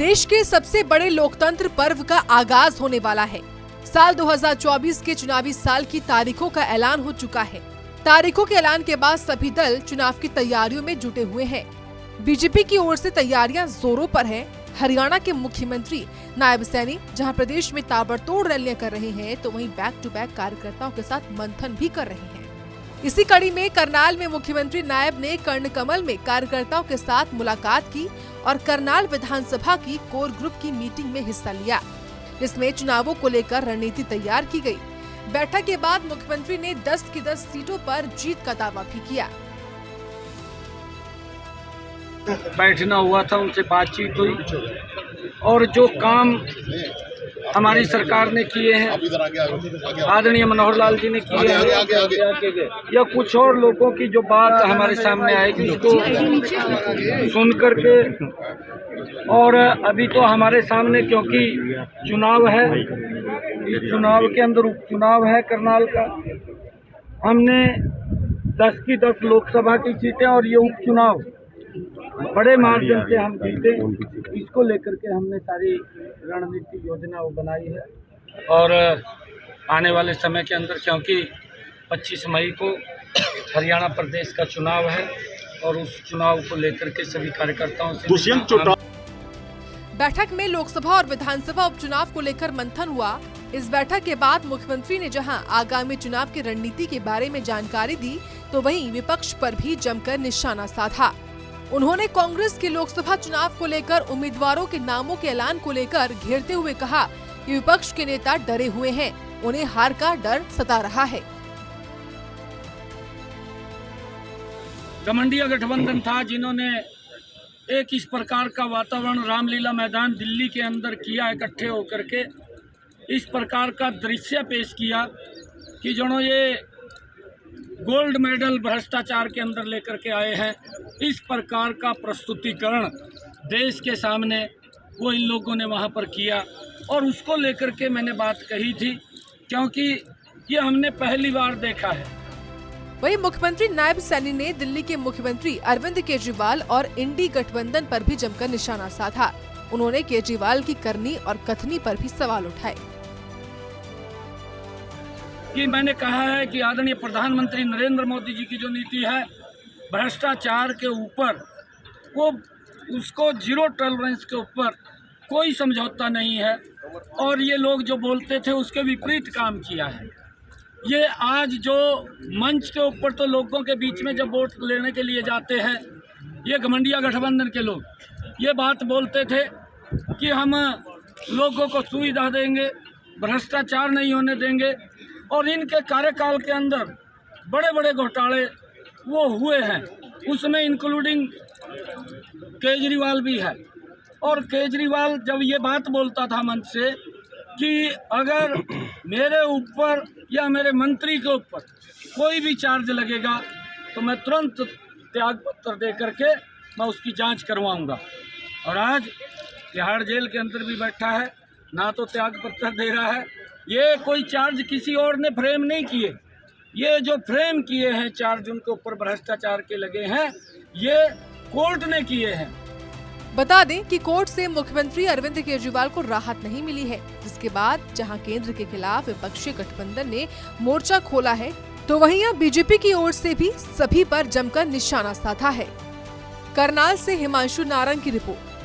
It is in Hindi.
देश के सबसे बड़े लोकतंत्र पर्व का आगाज होने वाला है। साल 2024 के चुनावी साल की तारीखों का ऐलान हो चुका है। तारीखों के ऐलान के बाद सभी दल चुनाव की तैयारियों में जुटे हुए हैं। बीजेपी की ओर से तैयारियां जोरों पर हैं। हरियाणा के मुख्यमंत्री नायब सैनी जहां प्रदेश में ताबड़तोड़ रैलियां कर रहे हैं, तो वहीं बैक टू बैक कार्यकर्ताओं के साथ मंथन भी कर रहे हैं। इसी कड़ी में करनाल में मुख्यमंत्री नायब ने कर्णकमल में कार्यकर्ताओं के साथ मुलाकात की और करनाल विधानसभा की कोर ग्रुप की मीटिंग में हिस्सा लिया, जिसमें चुनावों को लेकर रणनीति तैयार की गई। बैठक के बाद मुख्यमंत्री ने 10 की 10 सीटों पर जीत का दावा भी किया। बैठना हुआ था, उनसे बातचीत हुई और जो काम हमारी सरकार ने किए हैं, आदरणीय मनोहर लाल जी ने किए हैं, या कुछ और लोगों की जो बात हमारे सामने आएगी उसको सुन करके, और अभी तो हमारे सामने क्योंकि चुनाव है, इस चुनाव के अंदर उपचुनाव है करनाल का, हमने 10 की 10 लोकसभा की सीटें और ये उपचुनाव बड़े मार्जिन से हम जीते, इसको लेकर के हमने सारी रणनीति योजना बनाई है। और आने वाले समय के अंदर क्योंकि 25 मई को हरियाणा प्रदेश का चुनाव है और उस चुनाव को लेकर के सभी कार्यकर्ताओं से बैठक में लोकसभा और विधानसभा उपचुनाव को लेकर मंथन हुआ। इस बैठक के बाद मुख्यमंत्री ने जहां आगामी चुनाव की रणनीति के बारे में जानकारी दी, तो वहीं विपक्ष पर भी जमकर निशाना साधा। उन्होंने कांग्रेस के लोकसभा चुनाव को लेकर उम्मीदवारों के नामों के ऐलान को लेकर घेरते हुए कहा कि विपक्ष के नेता डरे हुए हैं, उन्हें हार का डर सता रहा है। घमंडिया गठबंधन था जिन्होंने एक इस प्रकार का वातावरण रामलीला मैदान दिल्ली के अंदर किया, इकट्ठे होकर के इस प्रकार का दृश्य पेश किया कि जो ये गोल्ड मेडल भ्रष्टाचार के अंदर लेकर के आए हैं, इस प्रकार का प्रस्तुतिकरण देश के सामने वो इन लोगों ने वहाँ पर किया और उसको लेकर के मैंने बात कही थी, क्योंकि ये हमने पहली बार देखा है। वहीं मुख्यमंत्री नायब सैनी ने दिल्ली के मुख्यमंत्री अरविंद केजरीवाल और इंडी गठबंधन पर भी जमकर निशाना साधा। उन्होंने केजरीवाल की करनी और कथनी पर भी सवाल उठाए कि मैंने कहा है कि आदरणीय प्रधानमंत्री नरेंद्र मोदी जी की जो नीति है भ्रष्टाचार के ऊपर, वो उसको जीरो टॉलरेंस के ऊपर कोई समझौता नहीं है, और ये लोग जो बोलते थे उसके विपरीत काम किया है। ये आज जो मंच के ऊपर तो लोगों के बीच में जब वोट लेने के लिए जाते हैं, ये घमंडिया गठबंधन के लोग ये बात बोलते थे कि हम लोगों को सुविधा देंगे, भ्रष्टाचार नहीं होने देंगे, और इनके कार्यकाल के अंदर बड़े बड़े घोटाले वो हुए हैं, उसमें इंक्लूडिंग केजरीवाल भी है। और केजरीवाल जब ये बात बोलता था मंच से कि अगर मेरे ऊपर या मेरे मंत्री के ऊपर कोई भी चार्ज लगेगा तो मैं तुरंत त्याग पत्र दे करके मैं उसकी जांच करवाऊंगा, और आज तिहाड़ जेल के अंदर भी बैठा है, ना तो त्याग पत्र दे रहा है। ये कोई चार्ज किसी और ने फ्रेम नहीं किए, ये जो फ्रेम किए हैं चार्ज उनके ऊपर भ्रष्टाचार के लगे हैं, ये कोर्ट ने किए हैं। बता दें कि कोर्ट से मुख्यमंत्री अरविंद केजरीवाल को राहत नहीं मिली है, जिसके बाद जहां केंद्र के खिलाफ विपक्षी गठबंधन ने मोर्चा खोला है, तो वहीं अब बीजेपी की ओर से भी सभी पर जमकर निशाना साधा है। करनाल से हिमांशु नारंग की रिपोर्ट।